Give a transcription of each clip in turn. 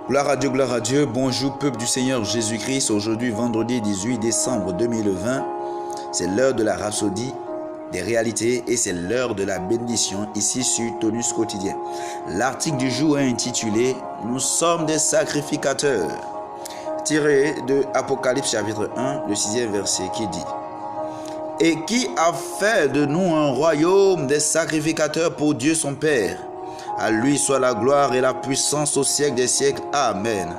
Gloire à Dieu, bonjour peuple du Seigneur Jésus-Christ. Aujourd'hui, vendredi 18 décembre 2020, c'est l'heure de la rhapsodie des réalités et c'est l'heure de la bénédiction ici sur Tonus Quotidien. L'article du jour est intitulé « Nous sommes des sacrificateurs » tiré de Apocalypse chapitre 1, le 6e verset qui dit « Et qui a fait de nous un royaume des sacrificateurs pour Dieu son Père. À lui soit la gloire et la puissance au siècle des siècles. Amen. »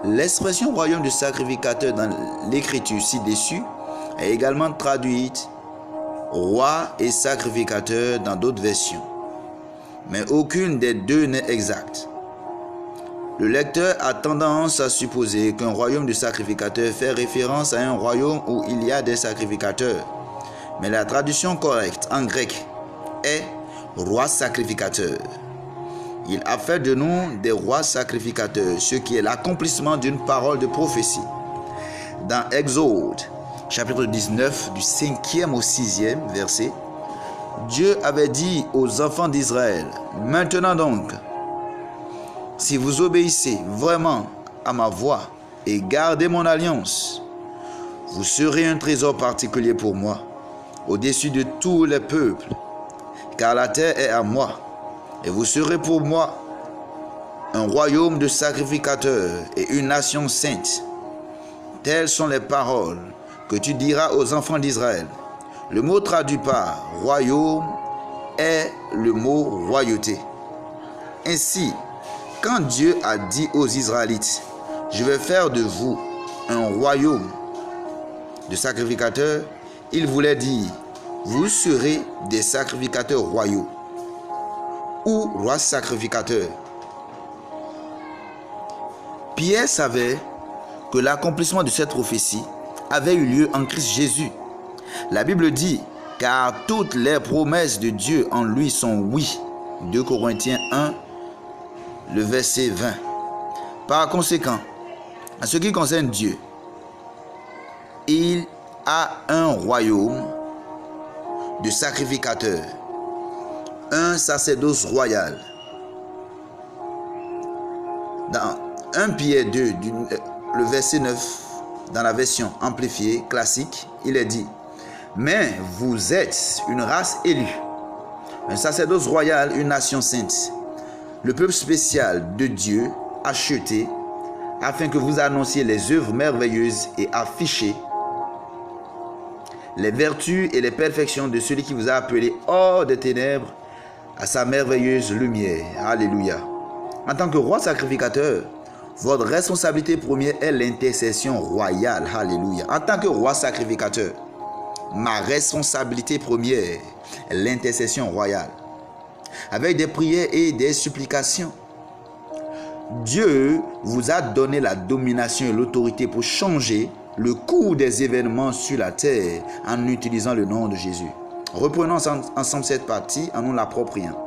L'expression royaume du sacrificateur dans l'écriture ci-dessus est également traduite roi et sacrificateur dans d'autres versions. Mais aucune des deux n'est exacte. Le lecteur a tendance à supposer qu'un royaume de sacrificateurs fait référence à un royaume où il y a des sacrificateurs. Mais la traduction correcte en grec est roi sacrificateur. Il a fait de nous des rois sacrificateurs, ce qui est l'accomplissement d'une parole de prophétie. Dans Exode, chapitre 19, du 5e au 6e verset, Dieu avait dit aux enfants d'Israël, « Maintenant donc, si vous obéissez vraiment à ma voix et gardez mon alliance, vous serez un trésor particulier pour moi, au-dessus de tous les peuples, car la terre est à moi, et vous serez pour moi un royaume de sacrificateurs et une nation sainte. Telles sont les paroles que tu diras aux enfants d'Israël. » Le mot traduit par royaume est le mot royauté. Ainsi, quand Dieu a dit aux Israélites, « Je vais faire de vous un royaume de sacrificateurs », il voulait dire, vous serez des sacrificateurs royaux ou rois sacrificateurs. Pierre savait que l'accomplissement de cette prophétie avait eu lieu en Christ Jésus. La Bible dit, car toutes les promesses de Dieu en lui sont oui. 2 Corinthiens 1, le verset 20. Par conséquent, en ce qui concerne Dieu, il a un royaume de sacrificateurs, un sacerdoce royal. Dans 1 Pierre 2, le verset 9, dans la version amplifiée classique, il est dit, « Mais vous êtes une race élue, un sacerdoce royal, une nation sainte, le peuple spécial de Dieu, acheté, afin que vous annonciez les œuvres merveilleuses et affichez les vertus et les perfections de celui qui vous a appelé hors des ténèbres à sa merveilleuse lumière. » Alléluia. En tant que roi sacrificateur, votre responsabilité première est l'intercession royale. Alléluia. En tant que roi sacrificateur, ma responsabilité première est l'intercession royale. Avec des prières et des supplications, Dieu vous a donné la domination et l'autorité pour changer le cours des événements sur la terre en utilisant le nom de Jésus. Reprenons ensemble cette partie en nous l'appropriant.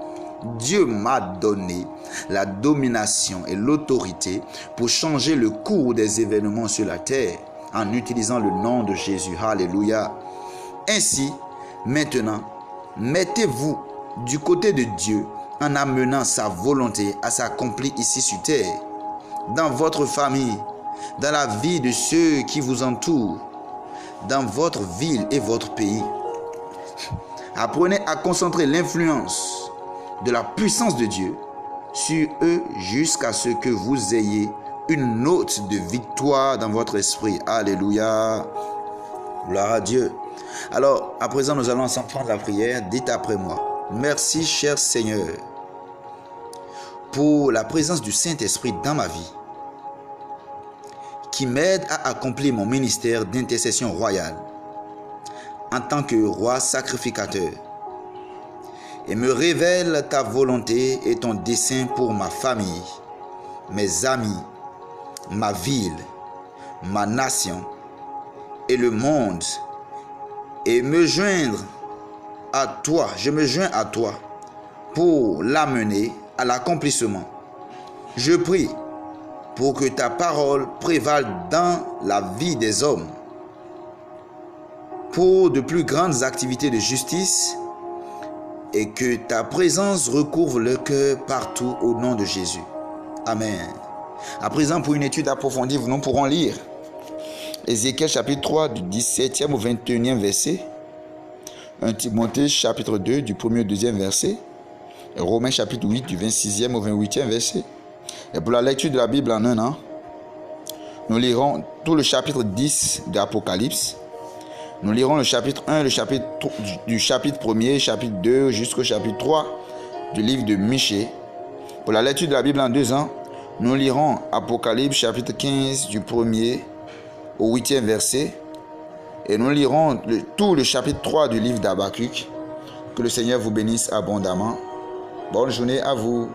Dieu m'a donné la domination et l'autorité pour changer le cours des événements sur la terre en utilisant le nom de Jésus. Alléluia. Ainsi, maintenant, mettez-vous du côté de Dieu en amenant sa volonté à s'accomplir ici sur terre, dans votre famille, dans la vie de ceux qui vous entourent, dans votre ville et votre pays. Apprenez à concentrer l'influence de la puissance de Dieu sur eux jusqu'à ce que vous ayez une note de victoire dans votre esprit. Alléluia. Gloire à Dieu. Alors, à présent, nous allons ensemble prendre la prière. Dites après moi. Merci, cher Seigneur, pour la présence du Saint-Esprit dans ma vie, qui m'aide à accomplir mon ministère d'intercession royale en tant que roi sacrificateur, et me révèle ta volonté et ton dessein pour ma famille, mes amis, ma ville, ma nation et le monde, et me joindre à toi, je me joins à toi pour l'amener à l'accomplissement. Je prie pour que ta parole prévale dans la vie des hommes, pour de plus grandes activités de justice et que ta présence recouvre le cœur partout au nom de Jésus. Amen. À présent, pour une étude approfondie, nous pourrons lire Ézéchiel chapitre 3 du 17e au 21e verset, 1 Timothée chapitre 2 du 1er au 2e verset, et Romains chapitre 8 du 26e au 28e verset. Et pour la lecture de la Bible en un an, nous lirons tout le chapitre 10 de l'Apocalypse. Nous lirons le chapitre 1, du chapitre 1er, chapitre 2 jusqu'au chapitre 3 du livre de Michée. Pour la lecture de la Bible en 2 ans, nous lirons Apocalypse chapitre 15 du 1er au 8e verset. Et nous lirons tout le chapitre 3 du livre d'Habakkuk. Que le Seigneur vous bénisse abondamment. Bonne journée à vous.